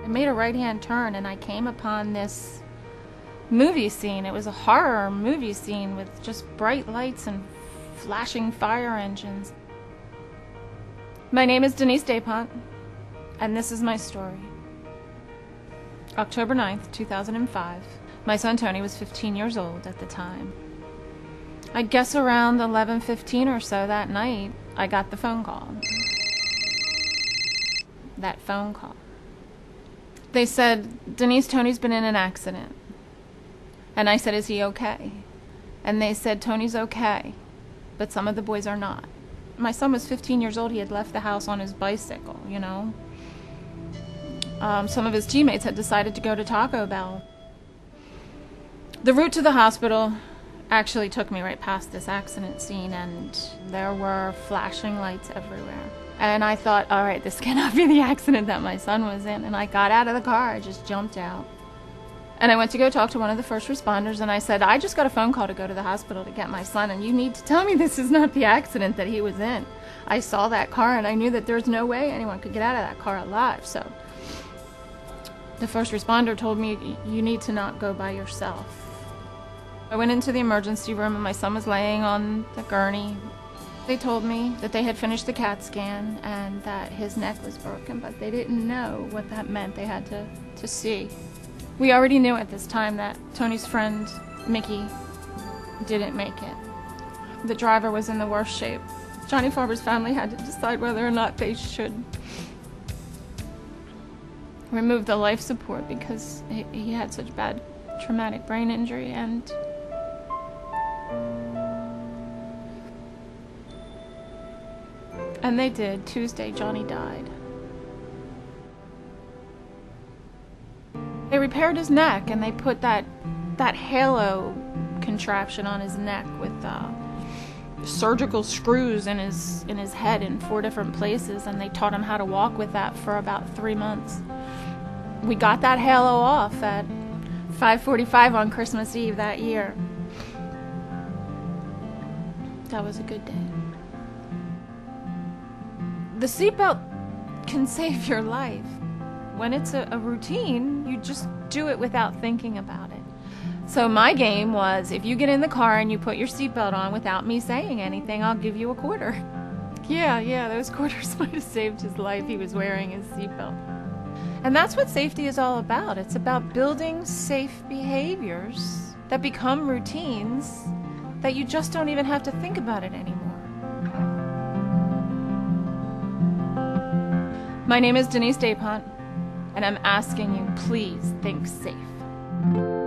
I made a right-hand turn and I came upon this movie scene. It was a horror movie scene with just bright lights and flashing fire engines. My name is Denise DaPonte, and this is my story. October 9th, 2005. My son Tony was 15 years old at the time. I guess around 11:15 or so that night, I got the phone call. That phone call. They said, Denise, Tony's been in an accident. And I said, is he okay? And they said, Tony's okay, but some of the boys are not. My son was 15 years old. He had left the house on his bicycle, you know. Some of his teammates had decided to go to Taco Bell. The route to the hospital actually took me right past this accident scene, and there were flashing lights everywhere. And I thought, all right, this cannot be the accident that my son was in. And I got out of the car. I just jumped out. And I went to go talk to one of the first responders, and I said, I just got a phone call to go to the hospital to get my son, and you need to tell me this is not the accident that he was in. I saw that car, and I knew that there's no way anyone could get out of that car alive. So the first responder told me, you need to not go by yourself. I went into the emergency room, and my son was laying on the gurney. They told me that they had finished the CAT scan and that his neck was broken, but they didn't know what that meant. They had to see. We already knew at this time that Tony's friend, Mickey, didn't make it. The driver was in the worst shape. Johnny Farber's family had to decide whether or not they should remove the life support because he had such bad traumatic brain injury, and they did. Tuesday, Johnny died. They repaired his neck, and they put that halo contraption on his neck with surgical screws in his head in 4 different places, and they taught him how to walk with that for about 3 months. We got that halo off at 5:45 on Christmas Eve that year. That was a good day. The seatbelt can save your life. When it's a routine, you just do it without thinking about it. So my game was, if you get in the car and you put your seatbelt on without me saying anything, I'll give you a quarter. Yeah, those quarters might have saved his life. He was wearing his seatbelt. And that's what safety is all about. It's about building safe behaviors that become routines that you just don't even have to think about it anymore. My name is Denise DaPonte, and I'm asking you, please think safe.